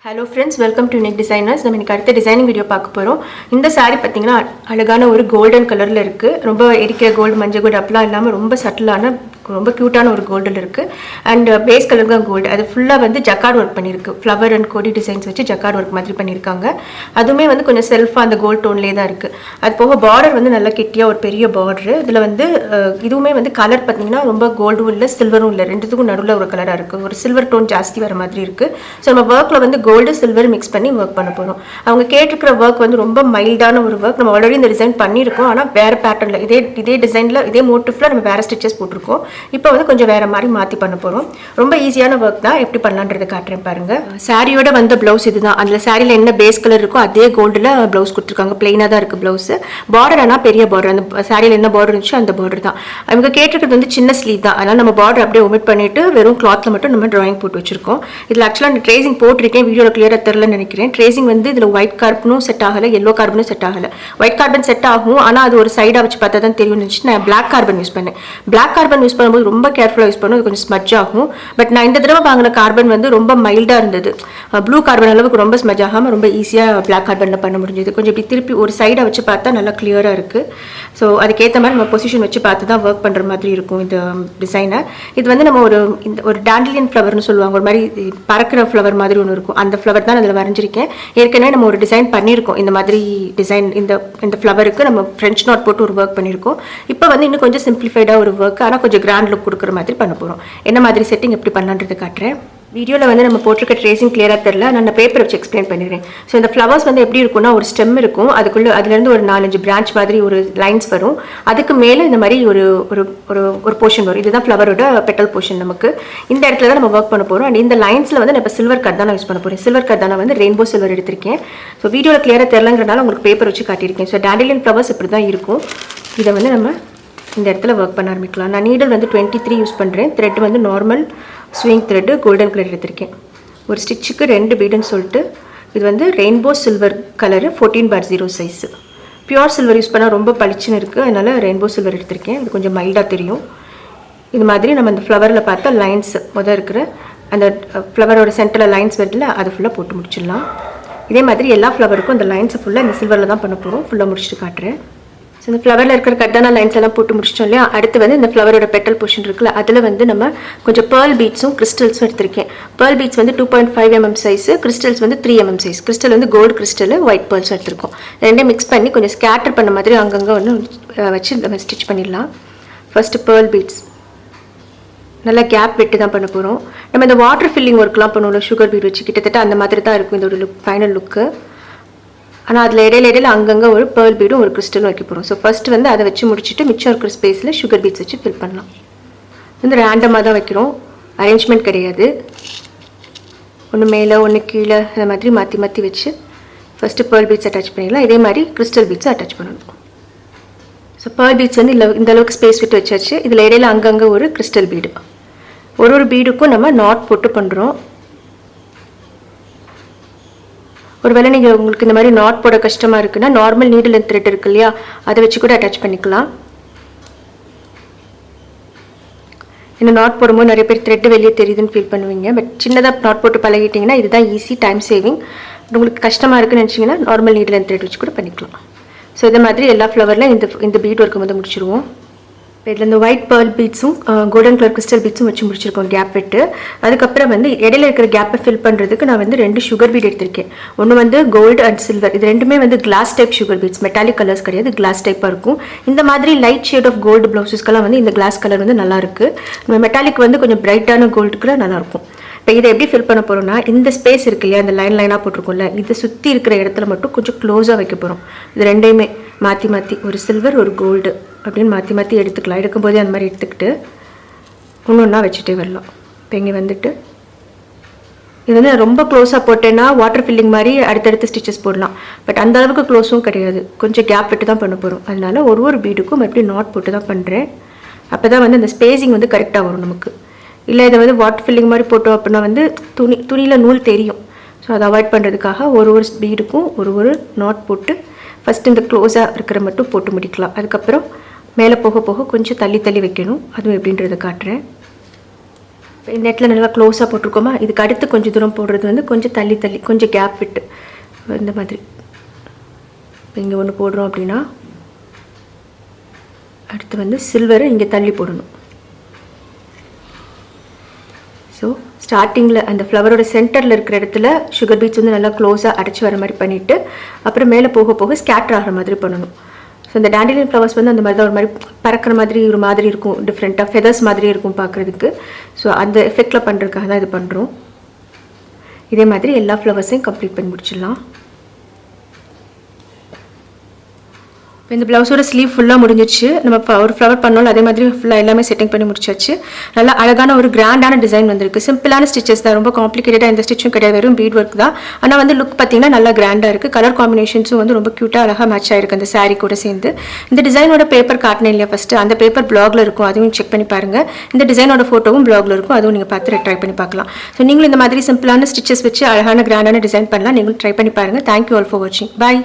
Hello friends, welcome to unique designers. நம்ம இன்னைக்கு அடுத்த டிசைனிங் வீடியோ பார்க்க போகிறோம். இந்த சாரீ பார்த்தீங்கன்னா அழகான ஒரு கோல்டன் கலரில் இருக்குது. ரொம்ப எரிக்கிற கோல்டு, மஞ்சள் கோல்டு அப்படிலாம் இல்லாமல் ரொம்ப சட்டிலான ரொம்ப க்யூட்டான ஒரு கோல்டில் இருக்குது. அண்ட் பேஸ் கலர் தான் கோல்டு. அது ஃபுல்லாக வந்து ஜக்கார்ட் ஒர்க் பண்ணியிருக்கு. ஃப்ளவர் அண்ட் கொடி டிசைன்ஸ் வச்சு ஜக்கார்ட் ஒர்க் மாதிரி பண்ணியிருக்காங்க. அதுவுமே வந்து கொஞ்சம் செல்ஃபாக அந்த கோல்டு டோன்லேயே தான் இருக்குது. அது போக பார்டர் வந்து நல்லா கெட்டியாக ஒரு பெரிய பார்டரு. இதில் வந்து இதுவுமே வந்து கலர் பார்த்தீங்கன்னா ரொம்ப கோல்டும் இல்லை சில்வரும் இல்லை, ரெண்டுத்துக்கும் நடுவில் ஒரு கலராக இருக்குது. ஒரு சில்வர் டோன் ஜாஸ்தி வர மாதிரி இருக்குது. ஸோ நம்ம ஒர்க்கில் வந்து கோல்டு சில்வர் மிக்ஸ் பண்ணி ஒர்க் பண்ண போகிறோம். அவங்க கேட்டிருக்கிற ஒர்க் வந்து ரொம்ப மைல்டான ஒரு ஒர்க். நம்ம ஆல்ரெடி இந்த டிசைன் பண்ணியிருக்கோம், ஆனால் வேறு பேட்டர்னில் இதே டிசைனில் இதே மோட்டிஃபில் நம்ம வேறு ஸ்டிச்சஸ் போட்டிருக்கோம். இப்போ வந்து கொஞ்சம் வேறு மாதிரி மாற்றி பண்ண போகிறோம். ரொம்ப ஈஸியான ஒர்க் தான். எப்படி பண்ணலான்றது காட்டுறேன் பாருங்கள். சாரியோட வந்த ப்ளவுஸ் இதுதான். அதில் சாரியில் என்ன பேஸ் கலர் இருக்கோ அதே கோல்டில் ப்ளவுஸ் கொடுத்துருக்காங்க. பிளெயினாக தான் இருக்குது ப்ளவுஸு. பார்டர் ஆனால் பெரிய பார்டர். அந்த சாரியில் என்ன பார்டர் இருந்துச்சோ அந்த பார்டர் தான். அவங்க கேட்டிருக்கிறது வந்து சின்ன ஸ்லீவ் தான். அதனால் நம்ம பார்டர் அப்படியே ஒமிட் பண்ணிவிட்டு வெறும் கிளாத்தில் மட்டும் நம்ம ட்ராயிங் போட்டு வச்சிருக்கோம். இதில் ஆக்சுவலாக நான் ட்ரேசிங் போட்டிருக்கேன், வீடியோவில் கிளியராக தெரிலன்னு நினைக்கிறேன். ட்ரேசிங் வந்து இதில் ஒயிட் கார்பனும் செட் ஆகலை, எல்லோ கார்பனும் செட் ஆகலை. ஒயிட் கார்பன் செட் ஆகும், ஆனால் அது ஒரு சைடாக வச்சு பார்த்தா தான் தெரியும் இருந்துச்சு. நான் பிளாக் கார்பன் யூஸ் பண்ணேன். பிளாக் கார்பன் யூஸ் பண்ணும்போது ரொம்ப கேர்ஃபுல்லாக யூஸ் பண்ணும், அது கொஞ்சம் ஸ்மஜ் ஆகும். பட் நான் இந்த தடவை வாங்கின கார்பன் வந்து ரொம்ப மைல்டாக இருந்தது. ப்ளூ கார்பன் அளவுக்கு ரொம்ப ஸ்மஜ் ஆகாமல் ரொம்ப ஈஸியாக பிளாக் கார்பனில் பண்ண முடிஞ்சது. கொஞ்சம் இப்படி திருப்பி ஒரு சைடாக வச்சு பார்த்தா நல்லா கிளியராக இருக்குது. ஸோ அதுக்கேற்ற மாதிரி நம்ம பொசிஷன் வச்சு பார்த்து தான் ஒர்க் பண்ணுற மாதிரி இருக்கும் இந்த டிசைனை. இது வந்து நம்ம ஒரு டாண்டிலியன் ஃப்ளவர்னு சொல்லுவாங்க, ஒரு மாதிரி பறக்கிற ஃப்ளவர் மாதிரி ஒன்று இருக்கும். அந்த ஃப்ளவர் தான் அதில் வரைஞ்சிருக்கேன். ஏற்கனவே நம்ம ஒரு டிசைன் பண்ணியிருக்கோம். இந்த மாதிரி டிசைன் இந்த ஃப்ளவருக்கு நம்ம ஃப்ரெஞ்ச் நாட் போட்டு ஒரு ஒர்க் பண்ணியிருக்கோம். இப்போ வந்து இன்னும் கொஞ்சம் சிம்பிளிஃபைடாக ஒரு ஒர்க், ஆனால் கொஞ்சம் கிராண்ட் லுக் கொடுக்குற மாதிரி பண்ண போகிறோம். என்ன மாதிரி செட்டிங் எப்படி பண்ணலான்றது காட்டுறேன். வீடியோவில் வந்து நம்ம போட்டிருக்க ட்ரேசிங் கிளியராக தெரில, நான் பேப்பர் வச்சு எக்ஸ்பிளைன் பண்ணிடுறேன். ஸோ இந்த ஃப்ளவர்ஸ் வந்து எப்படி இருக்கும்னா, ஒரு ஸ்டெம் இருக்கும், அதுலேருந்து ஒரு 4-5 பிரான்ச் மாதிரி ஒரு லைன்ஸ் வரும். அதுக்கு மேலே இந்த மாதிரி ஒரு போர்ஷன் வரும். இதுதான் ஃப்ளவரோட பெட்டல் போர்ஷன். நமக்கு இந்த இடத்துல தான் நம்ம ஒர்க் பண்ண போகிறோம். அண்ட் இந்த லைன்ஸில் வந்து நான் இப்போ சில்வர் கட் தான் யூஸ் பண்ண போகிறேன். சில்வர் கட் தான் வந்து ரெயின்போ சில்வர் எடுத்திருக்கேன். ஸோ வீடியோவில் கிளியராக தெரிலங்கிறனால உங்களுக்கு பேப்பர் வச்சு காட்டியிருக்கேன். ஸோ டாண்டிலியன் ஃப்ளவர்ஸ் இப்படி தான் இருக்கும். இதை வந்து நம்ம இந்த இடத்துல ஒர்க் பண்ண ஆரம்பிக்கலாம். நான் நீடல் வந்து 23 யூஸ் பண்ணுறேன். த்ரெட் வந்து normal swing thread golden colour எடுத்திருக்கேன். ஒரு ஸ்டிச்சுக்கு 2 பீடுன்னு சொல்லிட்டு இது வந்து rainbow silver colour 14/0 size. Pure silver use பண்ணால் ரொம்ப பளிச்சுன்னு இருக்குது, அதனால் ரெயின்போ சில்வர் எடுத்திருக்கேன். இது கொஞ்சம் மைல்டாக தெரியும். இது மாதிரி நம்ம அந்த ஃப்ளவரில் பார்த்தா லைன்ஸ் இருக்கிற அந்த ஃப்ளவரோட சென்டரில் லைன்ஸ் வருதுல, அது ஃபுல்லாக போட்டு முடிச்சிடலாம். இதே மாதிரி எல்லா ஃப்ளவருக்கும் அந்த லைன்ஸை ஃபுல்லாக இந்த சில்வரில் தான் பண்ண போகிறோம். ஃபுல்லாக முடிச்சுட்டு காட்டுறேன். ஸோ இந்த ஃப்ளவரில் இருக்கிற கட்டான லைன்ஸ் எல்லாம் போட்டு முடிச்சிட்டோம் இல்லையா. அடுத்து வந்து இந்த ஃப்ளவரோட பெட்டல் போர்ஷன் இருக்குல்ல, அதில் வந்து நம்ம கொஞ்சம் பேர்ல் பீட்ஸும் கிறிஸ்டல்ஸும் எடுத்திருக்கேன். பேர்ல் பீட்ஸ் வந்து 2.5 mm சைஸு, கிறிஸ்டல்ஸ் வந்து 3 mm சைஸ். கிறிஸ்டல் வந்து கோல்டு கிறிஸ்டல், ஒயிட் பேர்ல்ஸும் எடுத்திருக்கோம். ரெண்டையும் மிக்ஸ் பண்ணி கொஞ்சம் ஸ்கேட்டர் பண்ண மாதிரி அங்கங்கே ஒன்று வச்சு நம்ம ஸ்டிச் பண்ணிடலாம். ஃபர்ஸ்ட்டு பேர்ல் பீட்ஸ் நல்லா கேப் விட்டு தான் பண்ண போகிறோம். நம்ம இந்த வாட்டர் ஃபில்லிங் ஒர்க்லாம் பண்ணுவோம்ல, சுகர் பீட் வச்சு, கிட்டத்தட்ட அந்த மாதிரி தான் இருக்கும் இதோட லுக், ஃபைனல் லுக்கு. ஆனால் அதில் இடையில அங்கங்கே ஒரு பேர்ல் பீடும் ஒரு கிறிஸ்டலும் வைக்க போகிறோம். ஸோ ஃபஸ்ட்டு வந்து அதை வச்சு முடிச்சுட்டு மிச்சம் இருக்கிற ஸ்பேஸில் சுகர் பீட்ஸ் வச்சு ஃபில் பண்ணலாம். வந்து ரேண்டமாக தான் வைக்கிறோம், அரேஞ்ச்மெண்ட் கிடையாது. ஒன்று மேலே ஒன்று கீழே அந்த மாதிரி மாற்றி மாற்றி வச்சு ஃபஸ்ட்டு பேர்ல் பீட்ஸ் அட்டாச் பண்ணிடலாம். இதே மாதிரி கிறிஸ்டல் பீட்ஸும் அட்டாச் பண்ணணும். ஸோ பேர்ல் பீட்ஸ் வந்து இந்த அளவுக்கு ஸ்பேஸ் விட்டு வச்சாச்சு. இதில் இடையில அங்கங்கே ஒரு கிறிஸ்டல் பீடு. ஒரு பீடுக்கும் நம்ம நாட் போட்டு பண்ணுறோம். ஒருவேளை நீங்கள் உங்களுக்கு இந்த மாதிரி நாட் போட கஷ்டமாக இருக்குன்னா நார்மல் நீடில் அண்ட் த்ரெட் இருக்கு இல்லையா, அதை வச்சு கூட அட்டாச் பண்ணிக்கலாம். இந்த நாட் போடும்போது நிறைய பேர் த்ரெட் வெளியே தெரியுதுன்னு ஃபீல் பண்ணுவீங்க. பட் சின்னதாக நாட் போட்டு பழகிட்டிங்கன்னா இதுதான் ஈஸி, டைம் சேவிங். உங்களுக்கு கஷ்டமாக இருக்குன்னு நினச்சிங்கன்னா நார்மல் நீடில் அண்ட் த்ரெட் வச்சு கூட பண்ணிக்கலாம். ஸோ இந்த மாதிரி எல்லா ஃப்ளவரில் இந்த பீட் ஒர்க்கு வந்து முடிச்சிருவோம். இதில் இந்த ஒயிட் பேர்ல் பீட்ஸும் கோல்டன் கலர் கிறிஸ்டல் பீட்ஸும் வச்சு முடிச்சிருக்கோம் கேப் விட்டு. அதுக்கப்புறம் வந்து இடையில இருக்கிற கேப்பை ஃபில் பண்ணுறதுக்கு நான் வந்து 2 சுகர் பீட் எடுத்திருக்கேன். ஒன்று வந்து கோல்டு அண்ட் சில்வர். இது ரெண்டுமே வந்து glass type sugar beads, metallic colours கிடையாது, கிளாஸ் டைப்பாக இருக்கும். இந்த மாதிரி லைட் ஷேட் ஆஃப் கோல்டு ப்ளவுஸஸ்க்கெல்லாம் வந்து இந்த கிளாஸ் கலர் வந்து நல்லாயிருக்கு. நம்ம மெட்டாலிக் வந்து கொஞ்சம் பிரைட்டான கோல்டுக்குள்ள நல்லாயிருக்கும். இப்போ இதை எப்படி ஃபில் பண்ண போகிறோம்னா, இந்த ஸ்பேஸ் இருக்கு இல்லையா, இந்த லைனாக போட்டிருக்கோம்ல, இதை சுற்றி இருக்கிற இடத்துல மட்டும் கொஞ்சம் க்ளோஸாக வைக்க போகிறோம். இது ரெண்டையுமே மாற்றி மாற்றி ஒரு சில்வர் ஒரு கோல்டு அப்படின்னு மாற்றி மாற்றி எடுத்துக்கலாம். எடுக்கும்போதே அந்த மாதிரி எடுத்துக்கிட்டு ஒன்று வச்சுட்டே வரலாம். இப்போ இங்கே வந்துட்டு இது வந்து ரொம்ப க்ளோஸாக போட்டேன்னா வாட்டர் ஃபில்லிங் மாதிரி அடுத்தடுத்து ஸ்டிச்சஸ் போடலாம். பட் அந்த அளவுக்கு க்ளோஸும் கிடையாது, கொஞ்சம் கேப் விட்டு தான் பண்ண போகிறோம். அதனால ஒரு பீடுக்கும் மறுபடியும் நாட் போட்டு தான் பண்ணுறேன். அப்போ தான் வந்து அந்த ஸ்பேஸிங் வந்து கரெக்டாக வரும் நமக்கு. இல்லை இதை வந்து வாட்டர் ஃபில்லிங் மாதிரி போட்டோம் அப்படின்னா வந்து துணியில் நூல் தெரியும். ஸோ அதை அவாய்ட் பண்ணுறதுக்காக ஒரு பீடுக்கும் ஒரு நாட் போட்டு ஃபஸ்ட்டு இந்த க்ளோஸாக இருக்கிற மட்டும் போட்டு முடிக்கலாம். அதுக்கப்புறம் மேலே போக போக கொஞ்சம் தள்ளி வைக்கணும். அதுவும் எப்படின்றத காட்டுறேன். நெட்டில் நல்லா க்ளோஸாக போட்டிருக்கோமா, இதுக்கு அடுத்து கொஞ்சம் தூரம் போடுறது வந்து கொஞ்சம் தள்ளி தள்ளி கொஞ்சம் கேப் விட்டு இந்த மாதிரி இங்கே ஒன்று போடுறோம் அப்படின்னா அடுத்து வந்து சில்வரை இங்கே தள்ளி போடணும். ஸோ ஸ்டார்டிங்கில் அந்த ஃப்ளவரோட சென்டரில் இருக்கிற இடத்துல சுகர் பீட்ஸ் வந்து நல்லா க்ளோஸாக அடைச்சி வர மாதிரி பண்ணிவிட்டு அப்புறம் மேலே போக போக ஸ்கேட்டர் ஆகிற மாதிரி பண்ணணும். ஸோ இந்த டேண்டிலியன் ஃப்ளவர்ஸ் வந்து அந்த மாதிரி தான் ஒரு மாதிரி பறக்கிற மாதிரி ஒரு மாதிரி இருக்கும், டிஃப்ரெண்ட்டாக ஃபெதர்ஸ் மாதிரி இருக்கும் பார்க்குறதுக்கு. ஸோ அந்த எஃபெக்டில் பண்ணுறதுக்காக தான் இது பண்ணுறோம். இதே மாதிரி எல்லா ஃப்ளவர்ஸையும் கம்ப்ளீட் பண்ணி முடிச்சிடலாம். இப்போ இந்த ப்ளவுஸோட ஸ்லீவ் ஃபுல்லாக முடிஞ்சிச்சு. நம்ம ஒரு ஃப்ளவர் பண்ணோம், அதே மாதிரி ஃபுல்லாக எல்லாமே செட்டிங் பண்ணி முடிச்சாச்சு. நல்லா அழகான ஒரு கிராண்டான டிசைன் வந்திருக்கு. சிம்பிளான ஸ்டிச்சஸ் தான், ரொம்ப காம்ப்ளிகேட்டடாக எந்த ஸ்டிச்சும் கிடையாது, வெறும் பீட் ஒர்க் தான். ஆனால் வந்து லுக் பார்த்தீங்கன்னா நல்லா கிராண்டாக இருக்குது. கலர் காம்பினேஷன்ஸும் வந்து ரொம்ப க்யூட்டாக அழகாக மேட்ச் ஆயிருக்கு அந்த சாரீ கூட சேர்ந்து. இந்த டிசைனோட பேப்பர் காட்டினேன் இல்லையா ஃபஸ்ட்டு, அந்த பேப்பர் பிளாகில் இருக்கும், அதுவும் செக் பண்ணி பாருங்கள். இந்த டிசைனோட ஃபோட்டோவும் பிளாகில் இருக்கும், அதுவும் நீங்கள் பார்த்து ட்ரை பண்ணி பார்க்கலாம். ஸோ நீங்களும் இந்த மாதிரி சிம்பிளான ஸ்டிச்சஸ் வச்சு அழகான கிராண்டான டிசைன் பண்ணலாம். நீங்களும் ட்ரை பண்ணி பாருங்கள். தேங்க்யூ ஆல் ஃபார் வாட்சிங். பாய்.